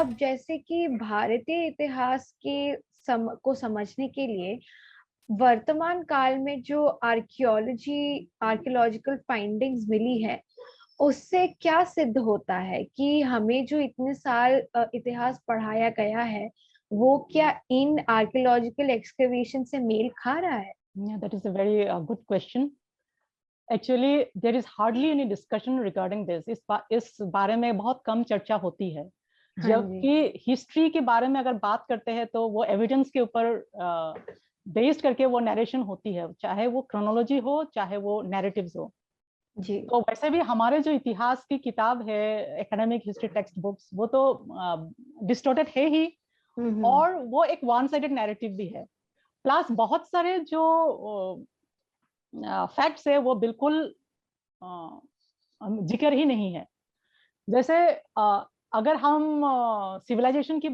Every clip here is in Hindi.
अब जैसे कि भारतीय इतिहास के को समझने के लिए वर्तमान काल में जो आर्कियोलॉजिकल फाइंडिंग्स मिली है, उससे क्या सिद्ध होता है कि हमें जो इतने साल इतिहास पढ़ाया गया है, वो क्या इन आर्कियोलॉजिकल एक्सकवेशन से मेल खा रहा है? Yeah, that is a very good question. Actually, there is hardly any discussion regarding this. इस बारे में बहुत कम चर्चा होती है, हाँ जी। जबकि हिस्ट्री के बारे में अगर बात करते हैं तो वो एविडेंस के ऊपर बेस्ड करके वो नरेशन होती है, चाहे वो क्रोनोलॉजी हो चाहे वो नैरेटिव्स हो। जी। तो वैसे भी हमारे जो इतिहास की किताब है, एकेडमिक हिस्ट्री टेक्स्ट बुक्स, वो तो डिस्टोर्टेड है ही, हम्म। और वो एक वन साइडेड नैरेटिव भी है। प्लस बहुत सारे जो फैक्ट्स है वो बिल्कुल जिक्र ही नहीं है। जैसे अगर हम सिविलाइजेशन के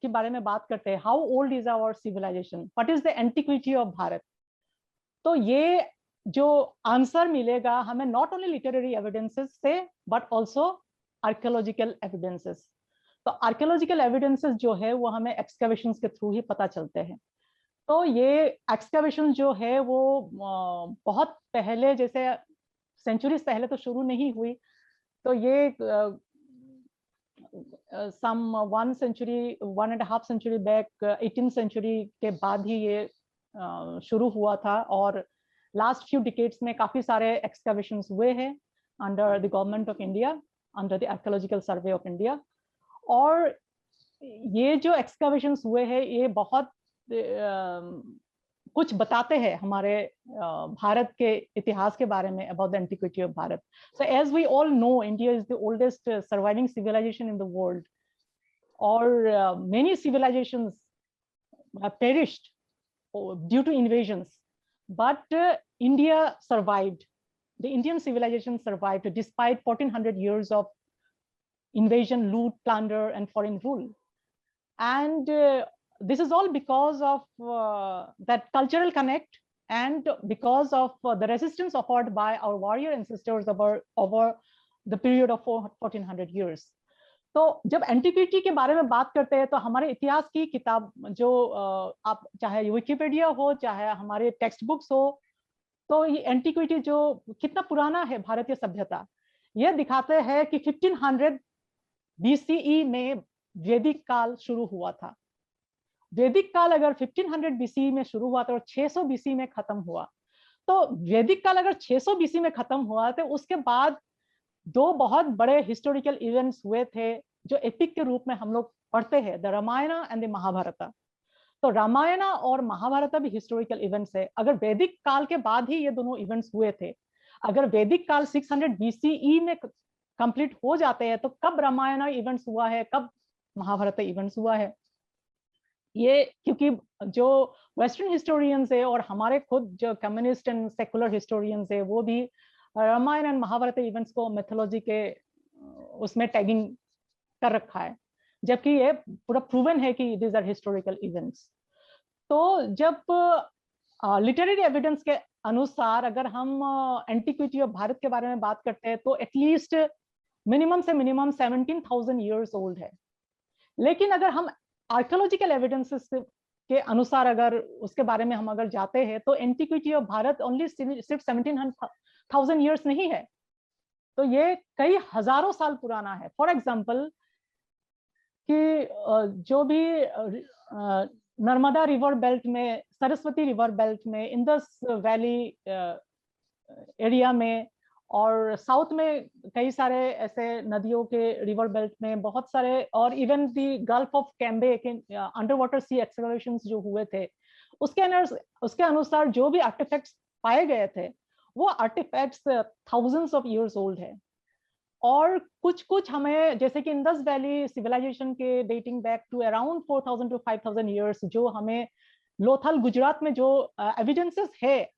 बारे में बात करते हैं, how old is our civilisation, what is the antiquity of Bharat, तो ये जो आंसर मिलेगा हमें नॉट ओनली लिटरेरी एविडेंसेस से बट ऑल्सो आर्कियोलॉजिकल एविडेंसेस। तो आर्कियोलॉजिकल एविडेंसेस जो है वो हमें एक्सकवेशंस के थ्रू ही पता चलते हैं। तो ये एक्सकवेशन जो है वो बहुत पहले, जैसे सेंचुरीज पहले तो शुरू नहीं हुई, तो ये some 1 century 1.5 century back 18th century के बाद ही ये शुरू हुआ था, और लास्ट फ्यू डिकेड्स में काफी सारे एक्सकवेशंस हुए हैं under the government of India, under the archaeological survey of India. और ये जो एक्सकवेशंस हुए हैं ये बहुत कुछ बताते हैं हमारे भारत के इतिहास के बारे में, about the antiquity of Bharat. So as we all know, India is the oldest surviving civilization in the world, or many civilizations perished due to invasions, but India survived. The Indian civilization survived despite 1400 years of invasion, loot, plunder, and foreign rule. And this is all because of that cultural connect, and because of the resistance offered by our warrior ancestors over the period of 1400 years. तो जब एंटिक्विटी के बारे में बात करते हैं तो हमारे इतिहास की किताब जो आप चाहे विकिपीडिया हो चाहे हमारे टेक्स्ट बुक्स हो, तो ये एंटिक्विटी जो कितना पुराना है भारतीय सभ्यता, ये दिखाते हैं कि 1500 BCE में वैदिक काल शुरू हुआ था। वैदिक काल अगर 1500 BCE में शुरू हुआ था और 600 BC में खत्म हुआ, तो वैदिक काल अगर 600 BC में खत्म हुआ तो उसके बाद दो बहुत बड़े हिस्टोरिकल इवेंट्स हुए थे जो एपिक के रूप में हम लोग पढ़ते हैं, the Ramayana and the Mahabharata. तो रामायण और महाभारत भी हिस्टोरिकल इवेंट्स है। अगर वैदिक काल के बाद ही ये दोनों इवेंट्स हुए थे, अगर वैदिक काल 600 BCE में कंप्लीट हो जाते हैं, तो कब रामायण इवेंट्स हुआ है, कब महाभारत इवेंट्स हुआ है? ये क्योंकि जो वेस्टर्न हिस्टोरियंस है और हमारे खुद जो कम्युनिस्ट एंड सेकुलर हिस्टोरियंस है, वो भी रामायण एंड महाभारत इवेंट्स को मिथोलॉजी के उसमें टैगिंग कर रखा है, जबकि ये पूरा प्रूवन है कि दीज आर हिस्टोरिकल इवेंट्स। तो जब लिटरेरी एविडेंस के अनुसार अगर हम एंटिक्विटी ऑफ भारत के बारे में बात करते हैं, तो एटलीस्ट मिनिमम से मिनिमम 17,000 ईयर्स ओल्ड है। लेकिन अगर हम आर्कियोलॉजिकल एविडेंसेस के अनुसार अगर उसके बारे में हम अगर जाते हैं, तो एंटिक्विटी ऑफ भारत ओनली सिर्फ 17,000 ईयर्स नहीं है, तो ये कई हजारों साल पुराना है। फॉर एग्जाम्पल कि जो भी नर्मदा रिवर बेल्ट में, सरस्वती रिवर बेल्ट में, इंडस वैली एरिया में, और साउथ में कई सारे ऐसे नदियों के रिवर बेल्ट में बहुत सारे, और even the gulf of Cambay के अंडर वाटर सी एक्सकवेशंस जो हुए थे, उसके अनुसार जो भी आर्टिफैक्ट्स पाए गए थे, वो artefacts thousands of years old है। और कुछ हमें, जैसे कि इंडस वैली सिविलाइजेशन के dating back to around 4000 to 5000 years, जो हमें लोथल गुजरात में जो एविडेंसेस है,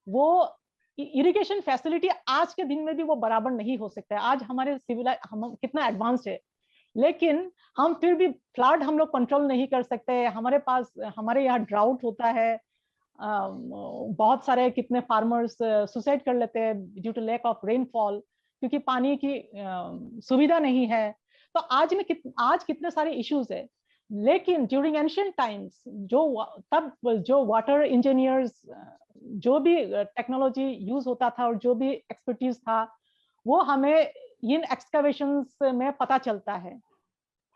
वो इरिगेशन फैसिलिटी आज के दिन में भी वो बराबर नहीं हो सकता है। आज हमारे हम कितना एडवांस्ड है, लेकिन हम फिर भी फ्लड हम लोग कंट्रोल नहीं कर सकते। हमारे यहाँ ड्राउट होता है, बहुत सारे कितने फार्मर्स सुसाइड कर लेते हैं due to lack of rainfall, क्योंकि पानी की सुविधा नहीं है। तो आज कितने सारे इश्यूज है, लेकिन ड्यूरिंग एंशियंट टाइम्स तब जो वाटर इंजीनियर्स, जो भी टेक्नोलॉजी यूज होता था और जो भी एक्सपर्टीज था, वो हमें इन एक्सकवेशंस में पता चलता है।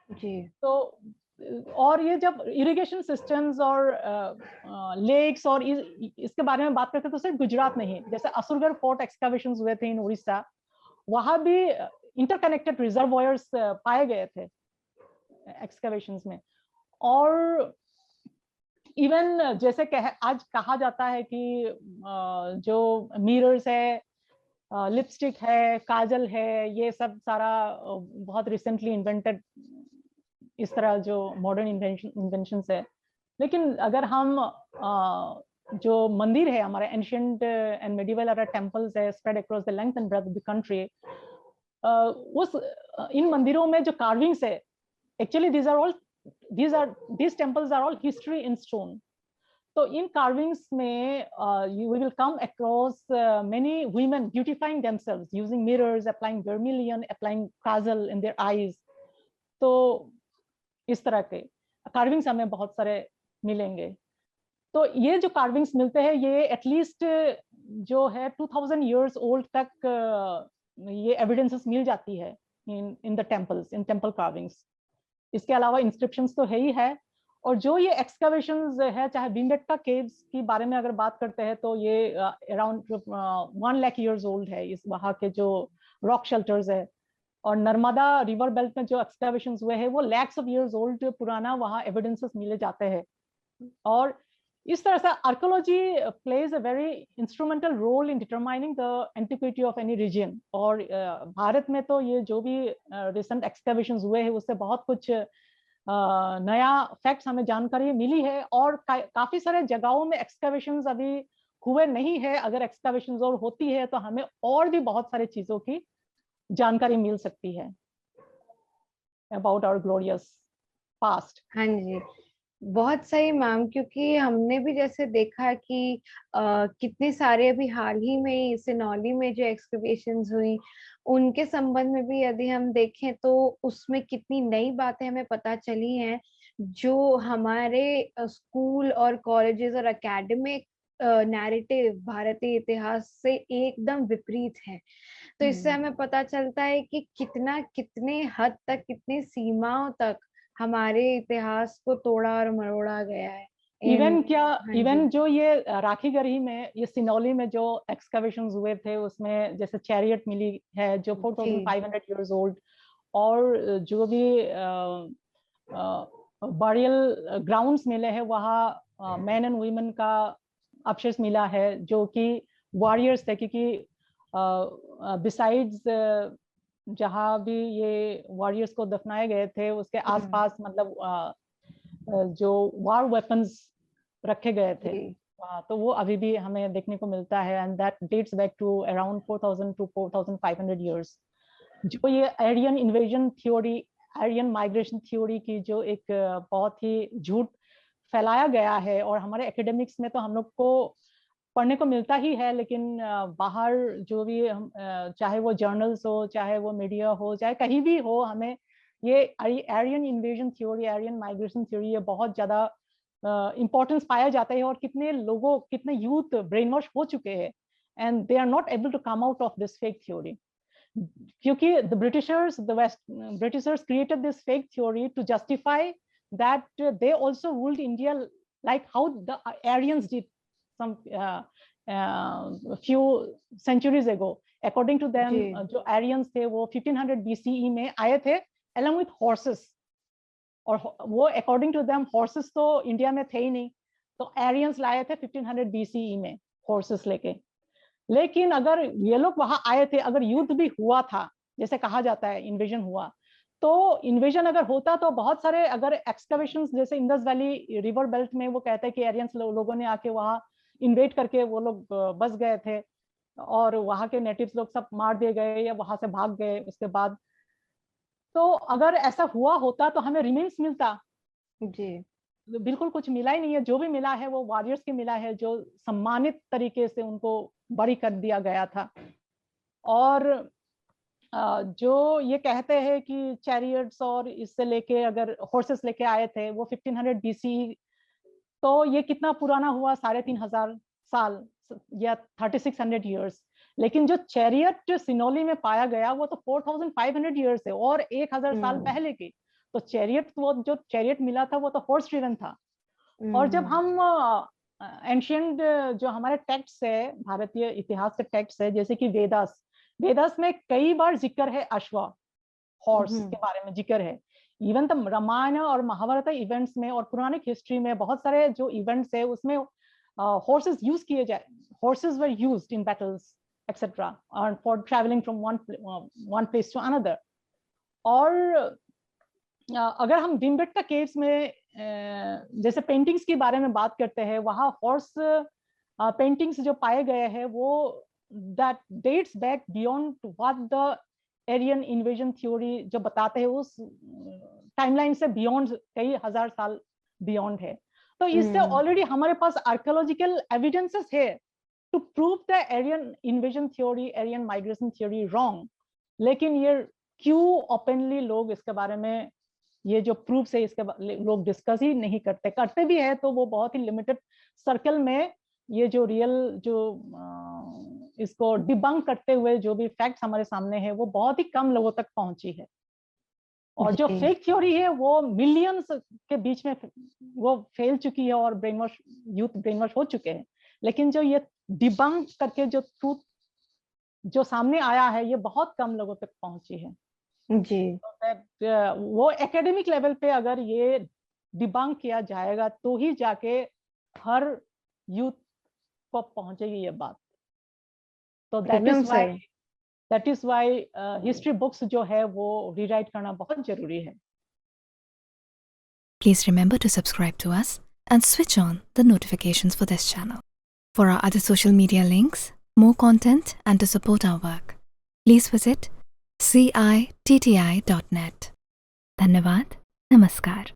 जी। तो और ये जब इरिगेशन सिस्टम्स और लेक्स और इसके बारे में बात करते हैं तो सिर्फ गुजरात नहीं, जैसे असुरगढ़ फोर्ट एक्सकवेशंस हुए थे इन उड़ीसा, वहां भी इंटरकनेक्टेड रिजर्वॉयर्स पाए गए थे एक्सकवेशंस में। और इवन जैसे आज कहा जाता है कि जो मिरर्स है, लिपस्टिक है, काजल है, ये सब सारा बहुत रिसेंटली इन्वेंटेड, इस तरह जो मॉडर्न इन्वेंशंस है। लेकिन अगर हम जो मंदिर है हमारे ancient and medieval era temples है spread across the length and breadth of the country, उस इन मंदिरों में जो कार्विंग्स है, actually these temples are all history in stone. So in carvings में you will come across many women beautifying themselves using mirrors, applying vermilion, applying kajal in their eyes. तो इस तरह के कार्विंग्स हमें बहुत सारे मिलेंगे। तो ये जो कार्विंग्स मिलते हैं ये एटलीस्ट जो है 2000 years old तक ये एविडेंसेस मिल जाती है in the temples, in temple carvings. इसके अलावा इंस्क्रिप्शंस तो है ही है। और जो ये एक्सकवेशंस है, चाहे भीमबेटका केव्स की बारे में अगर बात करते हैं तो ये अराउंड 1 लाख years old है, इस वहाँ के जो रॉक शेल्टर्स है। और नर्मदा रिवर बेल्ट में जो एक्सकवेशंस हुए हैं वो लैक्स ऑफ years old पुराना वहाँ एविडेंसेस मिले जाते हैं। और इस तरह से archaeology plays a very instrumental role in determining the antiquity of any region. और भारत में तो ये जो भी रिसेंट एक्सकवेशंस हुए हैं उससे बहुत कुछ नया फैक्ट्स हमें जानकारी मिली है। और काफी सारे जगहों में एक्सकवेशंस अभी हुए नहीं है। अगर एक्सकवेशंस और होती है तो हमें और भी बहुत सारी चीजों की जानकारी मिल सकती है अबाउट आवर ग्लोरियस पास्ट। हाँ जी, बहुत सही मैम, क्योंकि हमने भी जैसे देखा कि कितने सारे अभी हाल ही में सिनौली में जो एक्सकवेशंस हुई उनके संबंध में भी यदि हम देखें तो उसमें कितनी नई बातें हमें पता चली हैं जो हमारे स्कूल और कॉलेजेस और एकेडमिक नैरेटिव भारतीय इतिहास से एकदम विपरीत है। तो इससे हमें पता चलता है कि कितने हद तक, कितनी सीमाओं तक हमारे इतिहास को तोड़ा और मरोड़ा गया है। इवन जो ये राखी गढ़ी में, ये सिनौली में जो एक्सकवेशंस हुए थे उसमें जैसे चैरियट मिली है जो 4500 years old। और जो भी बरियल ग्राउंड्स मिले हैं वहाँ मैन एंड वुमेन का अवशेष मिला है जो कि वॉरियर्स थे। क्योंकि बिसाइड्स जहाँ भी ये वॉरियर्स को दफनाए गए थे उसके आसपास मतलब जो वार वेपन्स रखे गए थे, तो वो अभी भी हमें देखने को मिलता है। And that dates back to around 4000 to 4500 years। जो ये Aryan invasion theory, Aryan migration theory की जो एक बहुत ही झूठ फैलाया गया है और हमारे एकेडमिक्स में तो हम लोग को पढ़ने को मिलता ही है, लेकिन बाहर जो भी चाहे वो जर्नल्स हो, चाहे वो मीडिया हो, चाहे कहीं भी हो, हमें ये Aryan invasion theory, Aryan migration theory ये बहुत ज्यादा इंपॉर्टेंस पाया जाता है। और कितने यूथ ब्रेन वॉश हो चुके हैं and they are not able to come out of this fake theory. क्योंकि the Britishers created this fake theory to justify that they also ruled India like how the Aryans did some few centuries ago। according to them जो आर्यंस थे वो 1500 BCE में आए थे along with horses। और वो according to them horses तो इंडिया में थे ही नहीं, तो आर्यंस लाए थे 1500 BCE में horses लेके। लेकिन अगर ये लोग वहां आए थे, अगर युद्ध भी हुआ था जैसे कहा जाता है, इन्वेजन हुआ, तो इन्वेजन अगर होता तो बहुत सारे अगर एक्सकवेशंस जैसे इंडस वैली रिवर बेल्ट में वो कहते हैं कि आर्यंस लोगों ने आके वहां इन्वेट करके वो लोग बस गए थे और वहां के नेटिव्स लोग सब मार दिए गए या वहां से भाग गए उसके बाद। तो अगर ऐसा हुआ होता तो हमें रिमेन्स मिलता जी। बिल्कुल कुछ मिला ही नहीं है। जो भी मिला है वो वॉरियर्स के मिला है जो सम्मानित तरीके से उनको बरी कर दिया गया था। और जो ये कहते हैं कि चैरियट्स और इससे लेके अगर हॉर्सेस लेके आए थे वो 1500 BC, तो ये कितना पुराना हुआ, 3500 साल या 3600 ईयर्स। लेकिन जो चैरियट सिनोली में पाया गया वो तो 4500 ईयर्स है और 1000 साल पहले की। तो चैरियट, वो जो चैरियट मिला था वो तो हॉर्स ड्रिवन था। और जब हम एंशियंट जो हमारे टेक्स्ट है, भारतीय इतिहास के टेक्स्ट है, जैसे कि वेदास, वेदास में कई बार जिक्र है अश्वा, हॉर्स के बारे में जिक्र है। इवन तो रामायण और महाभारत इवेंट्स में और पुरानिक हिस्ट्री में बहुत सारे जो इवेंट्स है उसमें हॉर्सेस यूज किए जाए, horses were used in battles etcetera और for travelling from one place to another. और अगर हम भीमबेटका केव्स में जैसे पेंटिंग्स के बारे में बात करते हैं, वहाँ हॉर्स पेंटिंग्स जो पाए गए हैं वो that dates back beyond what the Aryan invasion theory जो बताते हैं उस टाइमलाइन से बियॉन्ड, कई हजार साल बियॉन्ड है। तो इससे ऑलरेडी हमारे पास आर्कियोलॉजिकल एविडेंसेस है to prove the Aryan invasion theory, Aryan migration theory wrong. लेकिन ये क्यों ओपनली लोग इसके बारे में, ये जो प्रूफ है इसके लोग डिस्कस ही नहीं करते, करते भी है तो वो बहुत ही लिमिटेड सर्कल में। ये जो रियल जो इसको डिबंक करते हुए जो भी फैक्ट्स हमारे सामने है वो बहुत ही कम लोगों तक पहुंची है। और जो फेक थ्योरी है वो मिलियंस के बीच में वो फैल चुकी है और brain wash, youth brain wash हो चुके हैं। लेकिन जो ये डिबंक करके जो ट्रूथ जो सामने आया है ये बहुत कम लोगों तक पहुंची है जी। वो एकेडमिक लेवल पे अगर ये डिबंक किया जाएगा तो ही जाके हर यूथ को पहुंचेगी ये बात। तो that is why history books जो है वो रीराइट करना बहुत जरूरी है। Please remember to subscribe to us and switch on the notifications for this channel. For our other social media links, more content and to support our work, please visit citti.net. धन्यवाद, नमस्कार।